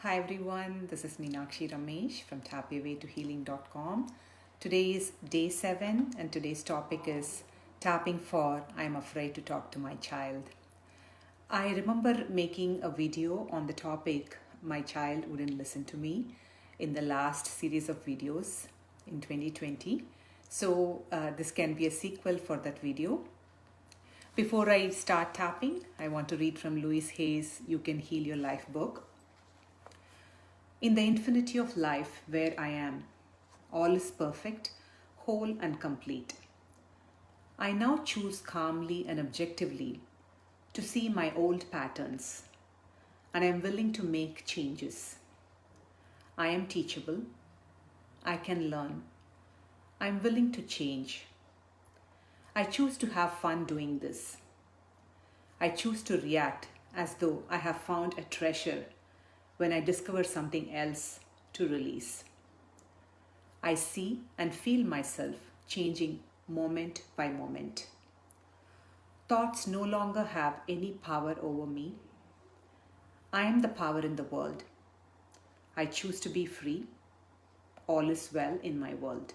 Hi everyone, this is Meenakshi Ramesh from tapyawaytohealing.com. Today is day 7 and today's topic is tapping for I'm afraid to talk to my child. I remember making a video on the topic my child wouldn't listen to me in the last series of videos in 2020. So this can be a sequel for that video. Before I start tapping, I want to read from Louise Hay's You Can Heal Your Life book. In the infinity of life where I am, all is perfect, whole and complete. I now choose calmly and objectively to see my old patterns, and I am willing to make changes. I am teachable. I can learn. I am willing to change. I choose to have fun doing this. I choose to react as though I have found a treasure when I discover something else to release. I see and feel myself changing moment by moment. Thoughts no longer have any power over me. I am the power in the world. I choose to be free. All is well in my world.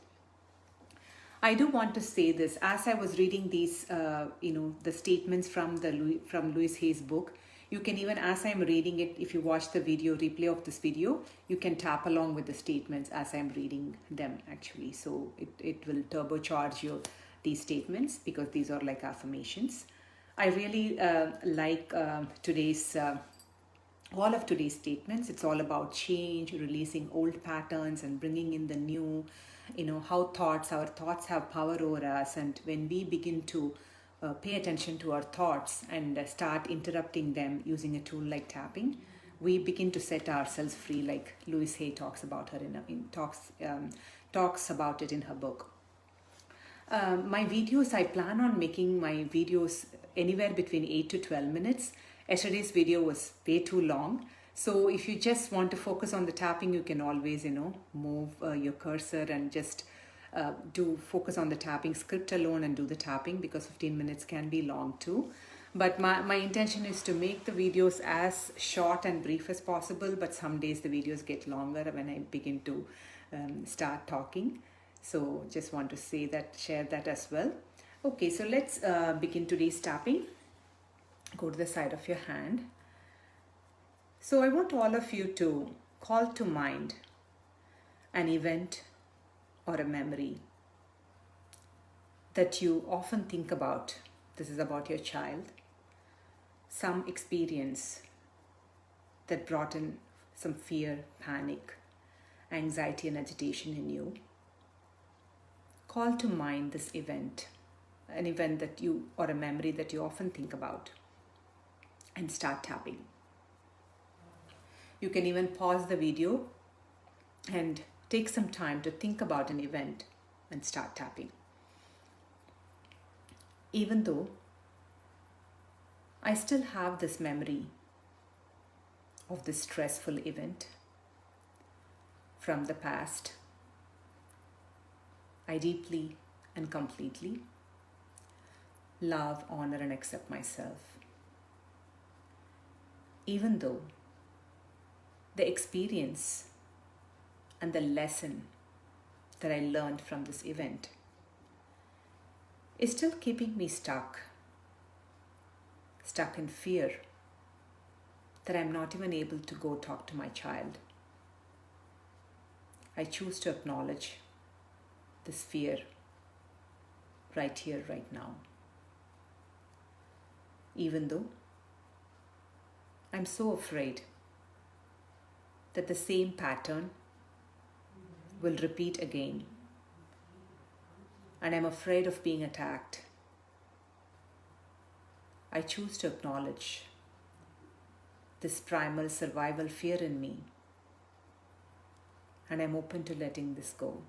I do want to say this as I was reading these, the statements from Louise Hay's book. You can even, as I'm reading it, if you watch the video replay of this video, you can tap along with the statements as I'm reading them actually. So it will turbocharge these statements because these are like affirmations. I really like today's all of today's statements. It's all about change, releasing old patterns and bringing in the new, how our thoughts have power over us. And when we begin to pay attention to our thoughts and start interrupting them using a tool like tapping, we begin to set ourselves free, like Louise Hay talks about talks about it in her book. My videos, I plan on making my videos anywhere between 8 to 12 minutes. Yesterday's video was way too long. So if you just want to focus on the tapping, you can always, move your cursor and just focus on the tapping script alone and do the tapping, because 15 minutes can be long too. But my intention is to make the videos as short and brief as possible, but some days the videos get longer when I begin to start talking. So just want to share that as well. Okay, so let's begin today's tapping. Go to the side of your hand. So I want all of you to call to mind an event or a memory that you often think about. This is about your child. Some experience that brought in some fear, panic, anxiety and agitation in you. Call to mind this event, an event or a memory that you often think about, and start tapping. You can even pause the video and take some time to think about an event and start tapping. Even though I still have this memory of this stressful event from the past, I deeply and completely love, honor, and accept myself. Even though the experience and the lesson that I learned from this event is still keeping me stuck in fear that I'm not even able to go talk to my child. I choose to acknowledge this fear right here, right now. Even though I'm so afraid that the same pattern will repeat again, and I'm afraid of being attacked, I choose to acknowledge this primal survival fear in me, and I'm open to letting this go.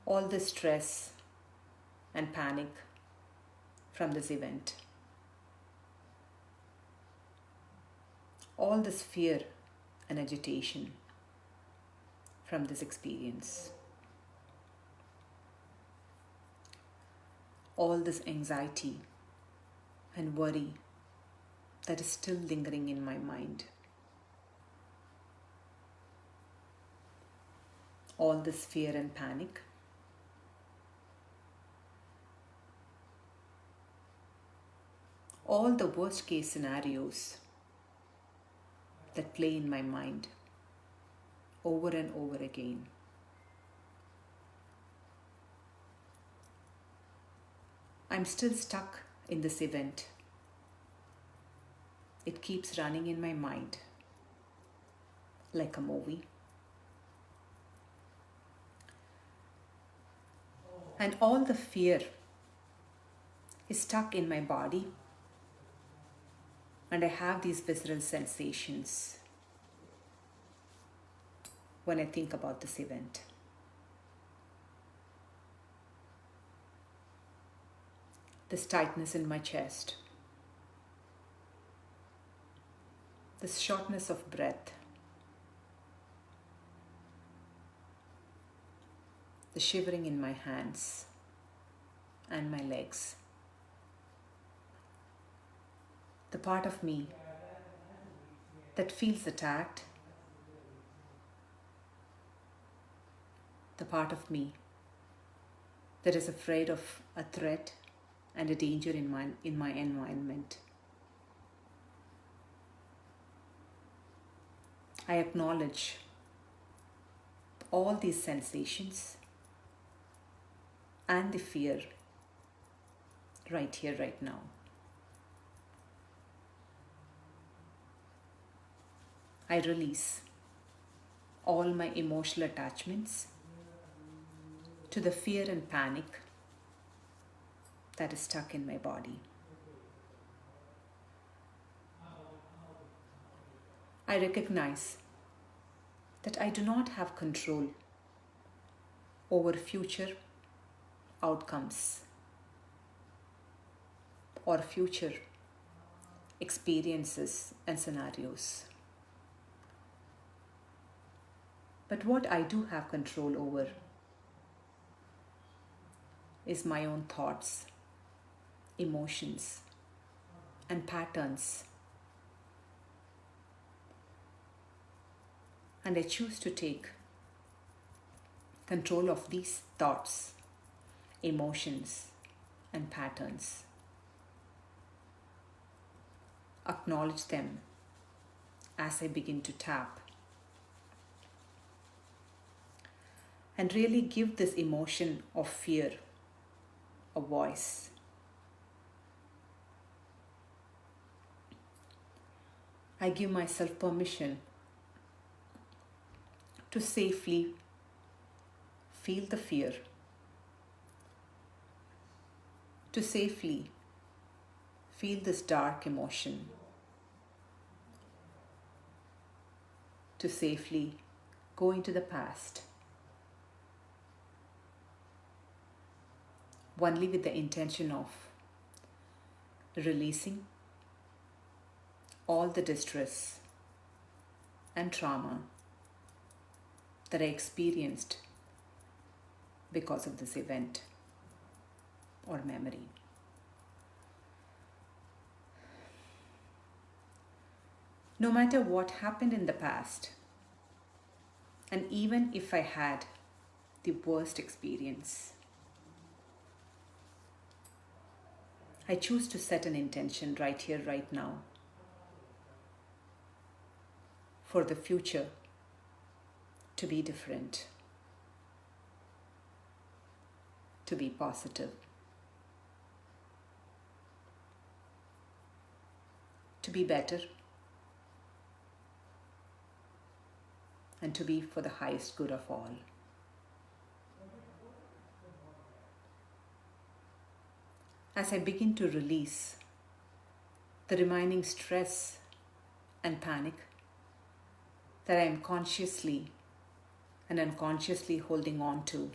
All the stress and panic from this event, all this fear and agitation from this experience, all this anxiety and worry that is still lingering in my mind. All this fear and panic, all the worst case scenarios that play in my mind over and over again. I'm still stuck in this event. It keeps running in my mind like a movie. And all the fear is stuck in my body, and I have these visceral sensations when I think about this event. This tightness in my chest, this shortness of breath, the shivering in my hands and my legs, the part of me that feels attacked, the part of me that is afraid of a threat and a danger in my environment. I acknowledge all these sensations and the fear right here, right now. I release all my emotional attachments to the fear and panic that is stuck in my body. I recognize that I do not have control over future outcomes or future experiences and scenarios. But what I do have control over is my own thoughts, emotions, and patterns. And I choose to take control of these thoughts, emotions, and patterns. Acknowledge them as I begin to tap. And really give this emotion of fear a voice. I give myself permission to safely feel the fear, to safely feel this dark emotion, to safely go into the past, only with the intention of releasing all the distress and trauma that I experienced because of this event or memory. No matter what happened in the past, and even if I had the worst experience, I choose to set an intention right here, right now, for the future to be different, to be positive, to be better, and to be for the highest good of all. As I begin to release the remaining stress and panic that I am consciously and unconsciously holding on to,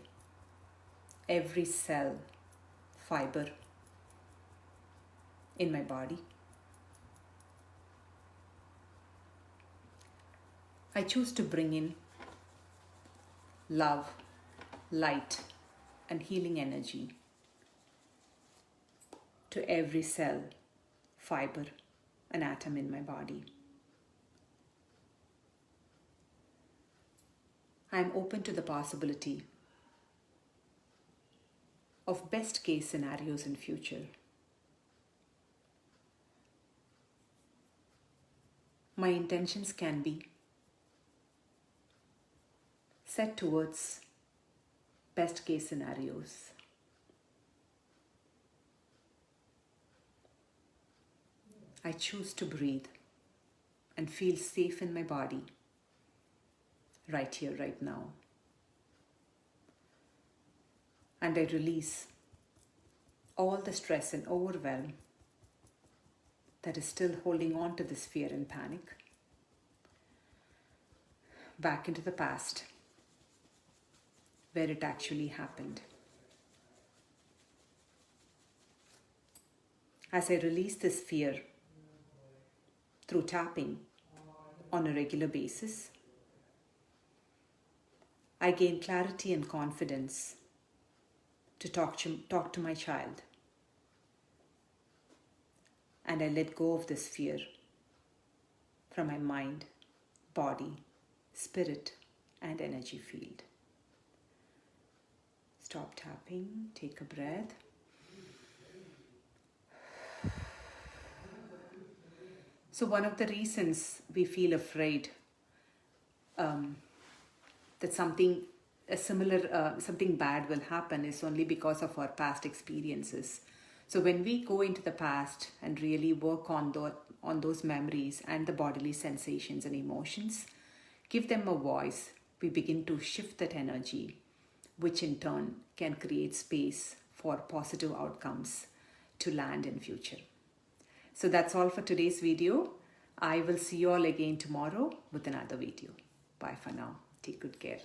every cell, fiber in my body, I choose to bring in love, light, and healing energy to every cell fiber, an atom in my body. I am open to the possibility of best case scenarios in future. My intentions can be set towards best case scenarios. I choose to breathe and feel safe in my body right here, right now. And I release all the stress and overwhelm that is still holding on to this fear and panic back into the past where it actually happened. As I release this fear through tapping on a regular basis, I gain clarity and confidence to talk to my child. And I let go of this fear from my mind, body, spirit, and energy field. Stop tapping, take a breath. So one of the reasons we feel afraid that something bad will happen is only because of our past experiences. So when we go into the past and really work on those memories and the bodily sensations and emotions, give them a voice, we begin to shift that energy, which in turn can create space for positive outcomes to land in future. So that's all for today's video. I will see you all again tomorrow with another video. Bye for now. Take good care.